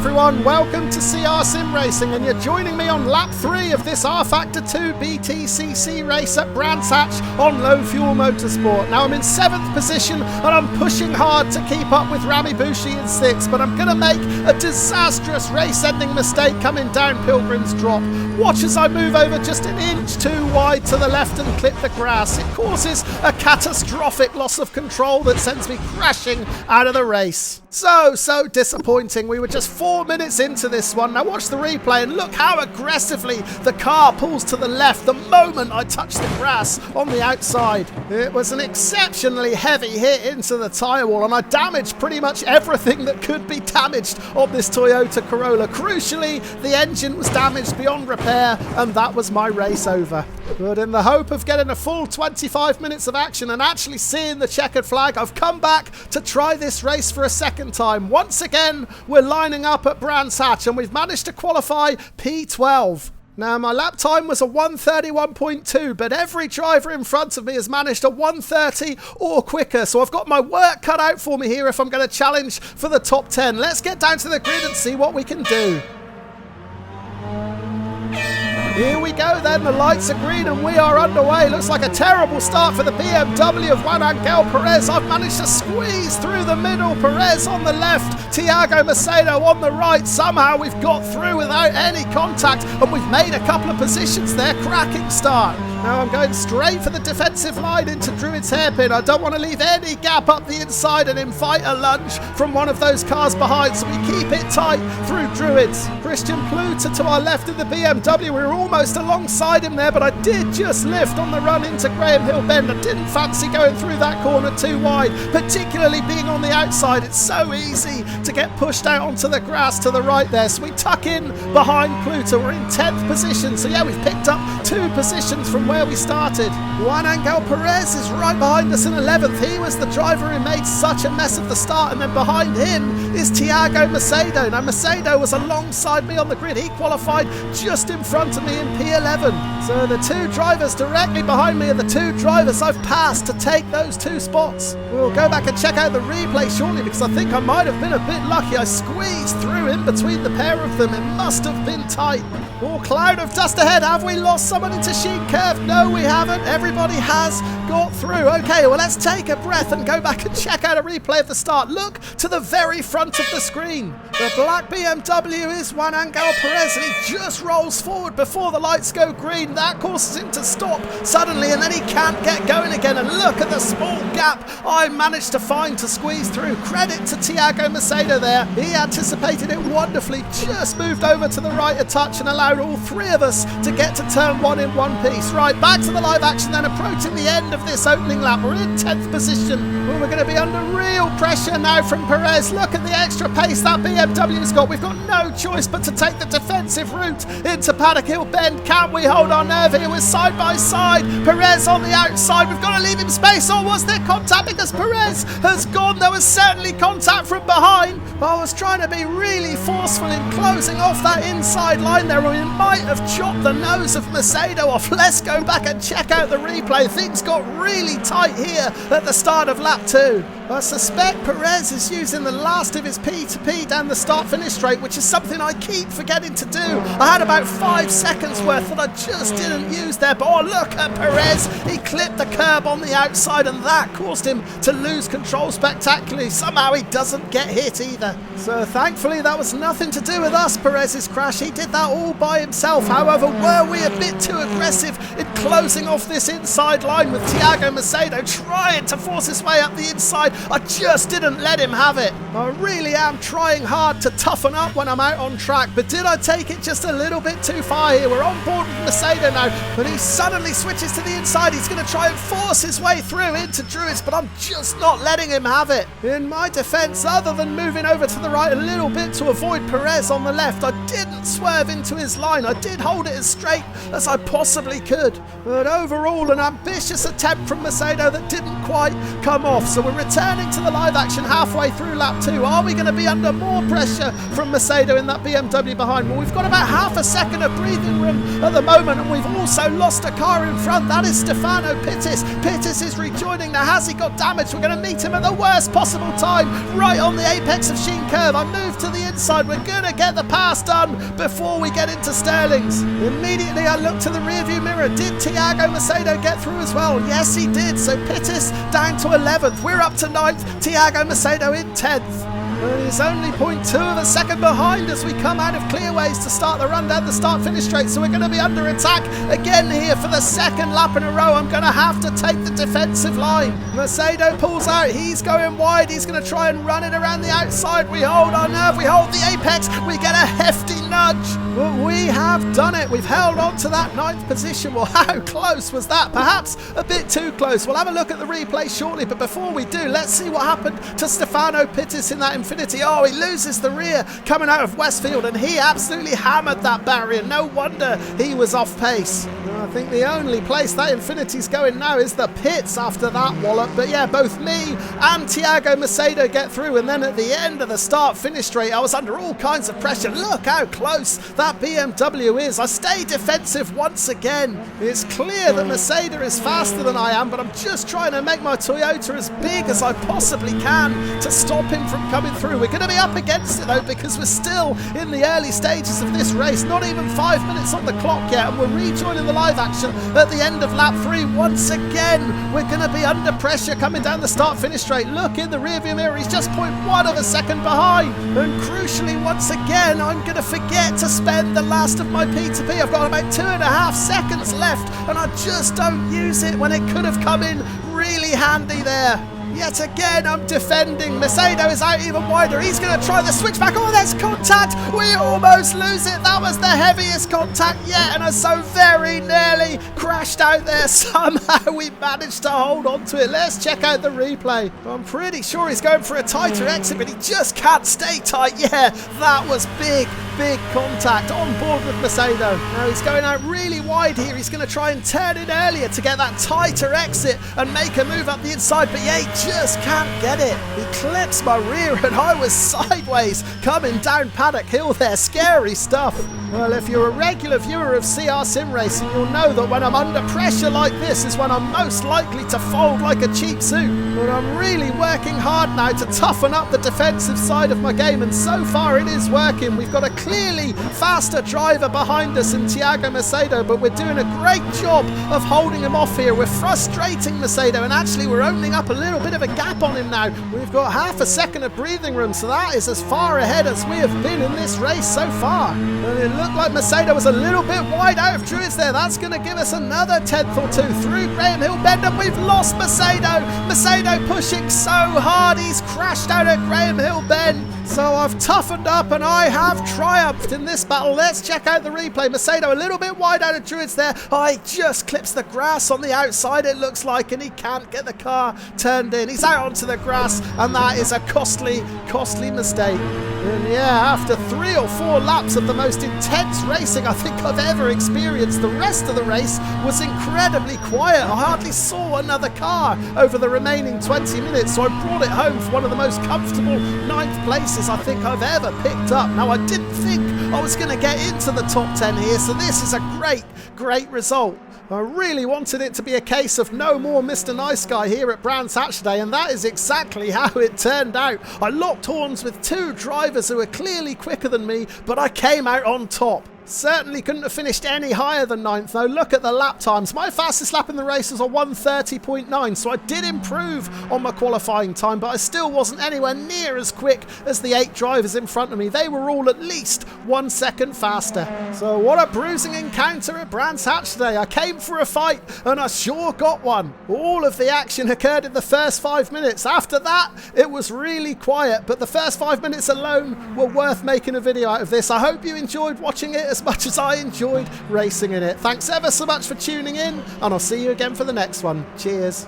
everyone, welcome to CR Sim Racing, and you're joining me on lap 3 of this rFactor 2 BTCC race at Brands Hatch on Low Fuel Motorsport. Now I'm in 7th position and I'm pushing hard to keep up with Rami Bushi in 6th, but I'm going to make a disastrous race-ending mistake coming down Pilgrim's Drop. Watch as I move over just an inch too wide to the left and clip the grass. It causes a catastrophic loss of control that sends me crashing out of the race. So disappointing. We were just 4 minutes into this one. Now watch the replay and look how aggressively the car pulls to the left the moment I touch the grass on the outside. It was an exceptionally heavy hit into the tyre wall, and I damaged pretty much everything that could be damaged on this Toyota Corolla. Crucially, the engine was damaged beyond repair, and that was my race over. But in the hope of getting a full 25 minutes of action and actually seeing the checkered flag, I've come back to try this race for a second time. Once again, we're lining up at Brands Hatch and we've managed to qualify P12. Now, my lap time was a 1:31.2, but every driver in front of me has managed a 1:30 or quicker, so I've got my work cut out for me here if I'm going to challenge for the top 10. Let's get down to the grid and see what we can do. Here we go then, the lights are green and we are underway. Looks like a terrible start for the BMW of Juan Angel Perez. I've managed to squeeze through the middle, Perez on the left, Thiago Macedo on the right. Somehow we've got through without any contact and we've made a couple of positions there. Cracking start. Now I'm going straight for the defensive line into Druid's hairpin. I don't want to leave any gap up the inside and invite a lunge from one of those cars behind, so we keep it tight through Druids. Christian Pluter to our left in the BMW. We were almost alongside him there, but I did just lift on the run into Graham Hill Bend. I didn't fancy going through that corner too wide, particularly being on the outside. It's so easy to get pushed out onto the grass to the right there, so we tuck in behind Pluter. We're in 10th position, so yeah, we've picked up 2 positions from where we started. Juan Angel Perez is right behind us in 11th. He was the driver who made such a mess of the start, and then behind him is Thiago Macedo. Now Macedo was alongside me on the grid. He qualified just in front of me in P11. So the 2 drivers directly behind me are the 2 drivers I've passed to take those 2 spots. We'll go back and check out the replay shortly because I think I might have been a bit lucky. I squeezed through in between the pair of them. It must have been tight. Oh, cloud of dust ahead. Have we lost someone into Sheen Curve? No, we haven't. Everybody has got through. Okay, well, let's take a breath and go back and check out a replay of the start. Look to the very front of the screen. The black BMW is Juan Angel Perez, and he just rolls forward before the lights go green. That causes him to stop suddenly, and then he can't get going again. And look at the small gap I managed to find to squeeze through. Credit to Thiago Macedo there. He anticipated it wonderfully, just moved over to the right a touch and allowed all 3 of us to get to turn 1 in one piece. Right, back to the live action then, approaching the end of this opening lap. We're in 10th position. Well, we're going to be under real pressure now from Perez. Look at the extra pace that BMW's got. We've got no choice but to take the defensive route into Paddock Hill Bend. Can we hold our nerve here? We're side by side. Perez on the outside. We've got to leave him space, or was there contact? Because Perez has gone. There was certainly contact from behind. But I was trying to be really forceful in closing off that inside line there, or we might have chopped the nose of Macedo off. Let's go back and check out the replay. Things got really tight here at the start of lap 2. I suspect Perez is using the last of his P2P down the start-finish straight, which is something I keep forgetting to do. I had about 5 seconds worth that I just didn't use there, but oh, look at Perez. He clipped the curb on the outside, and that caused him to lose control spectacularly. Somehow he doesn't get hit either. So thankfully that was nothing to do with us, Perez's crash. He did that all by himself. However, were we a bit too aggressive in closing off this inside line with Thiago Macedo trying to force his way up the inside? I just didn't let him have it. I really am trying hard to toughen up when I'm out on track, but did I take it just a little bit too far here? We're on board with Macedo now, but he suddenly switches to the inside. He's going to try and force his way through into Druids, but I'm just not letting him have it. In my defense, other than moving over to the right a little bit to avoid Perez on the left, I didn't didn't swerve into his line. I did hold it as straight as I possibly could. But overall, an ambitious attempt from Macedo that didn't quite come off. So we're returning to the live action halfway through lap 2. Are we going to be under more pressure from Macedo in that BMW behind? Well, we've got about half a second of breathing room at the moment, and we've also lost a car in front. That is Stefano Pittis. Pittis is rejoining. Now, has he got damage? We're going to meet him at the worst possible time, right on the apex of Sheen Curve. I moved to the inside. We're going to get the pass done before we get into Sterling's. Immediately, I looked to the rearview mirror. Did Thiago Macedo get through as well? Yes, he did. So Pittis down to 11th. We're up to 9th. Thiago Macedo in 10th. And he's only 0.2 of a second behind as we come out of clearways to start the run down the start-finish straight. So we're going to be under attack again here for the second lap in a row. I'm going to have to take the defensive line. Macedo pulls out. He's going wide. He's going to try and run it around the outside. We hold our nerve. We hold the apex. We get a hefty nudge. But we have done it. We've held on to that 9th position. Well, how close was that? Perhaps a bit too close. We'll have a look at the replay shortly. But before we do, let's see what happened to Stefano Pittis in that Infinity. Oh, he loses the rear coming out of Westfield, and he absolutely hammered that barrier. No wonder he was off pace. I think the only place that Infinity's going now is the pits after that wallop. But yeah, both me and Thiago Macedo get through, and then at the end of the start-finish straight, I was under all kinds of pressure. Look how close that BMW is. I stay defensive once again. It's clear that Macedo is faster than I am, but I'm just trying to make my Toyota as big as I possibly can to stop him from coming through. We're going to be up against it though, because we're still in the early stages of this race. Not even 5 minutes on the clock yet, and we're rejoining the live action at the end of lap 3. Once again, we're going to be under pressure coming down the start-finish straight. Look in the rearview mirror, he's just 0.1 of a second behind. And crucially, once again, I'm going to forget to spend the last of my P2P. I've got about 2.5 seconds left, and I just don't use it when it could have come in really handy there. Yet again, I'm defending. Macedo is out even wider. He's going to try the switchback. Oh, there's contact. We almost lose it. That was the heaviest contact yet, and I so very nearly crashed out there. Somehow we managed to hold on to it. Let's check out the replay. I'm pretty sure he's going for a tighter exit, but he just can't stay tight. Yeah, that was big contact on board with Macedo. Now he's going out really wide here. He's going to try and turn in earlier to get that tighter exit and make a move up the inside, but yeah, he just can't get it. He clips my rear, and I was sideways coming down Paddock Hill there. Scary stuff. Well, if you're a regular viewer of CR Sim Racing, you'll know that when I'm under pressure like this is when I'm most likely to fold like a cheap suit. But I'm really working hard now to toughen up the defensive side of my game, and so far it is working. We've got a clearly faster driver behind us in Thiago Macedo, but we're doing a great job of holding him off here. We're frustrating Macedo, and actually we're opening up a little bit of a gap on him now. We've got half a second of breathing room, so that is as far ahead as we have been in this race so far. And it looked like Macedo was a little bit wide out of Druids there. That's going to give us another 10th or 2 through Graham Hill Bend, and we've lost Macedo. Macedo pushing so hard, he's crashed out at Graham Hill Bend. So I've toughened up and I have triumphed in this battle. Let's check out the replay. Macedo a little bit wide out of Druids there. Oh, he just clips the grass on the outside, it looks like, and he can't get the car turned in. He's out onto the grass, and that is a costly mistake. And yeah, after 3 or 4 laps of the most intense racing I think I've ever experienced, the rest of the race was incredibly quiet. I hardly saw another car over the remaining 20 minutes, so I brought it home for one of the most comfortable 9th places I think I've ever picked up. Now, I didn't think I was going to get into the top 10 here, so this is a great result. I really wanted it to be a case of no more Mr. Nice Guy here at Brands Hatch today, and that is exactly how it turned out. I locked horns with 2 drivers who were clearly quicker than me, but I came out on top. Certainly couldn't have finished any higher than 9th though. Look at the lap times. My fastest lap in the race was a 1:30.9, so I did improve on my qualifying time, but I still wasn't anywhere near as quick as the 8 drivers in front of me. They were all at least 1 second faster. So what a bruising encounter at Brands Hatch today. I came for a fight and I sure got one. All of the action occurred in the first 5 minutes. After that, it was really quiet, but the first 5 minutes alone were worth making a video out of this. I hope you enjoyed watching it as much as I enjoyed racing in it. Thanks ever so much for tuning in, and I'll see you again for the next one. Cheers.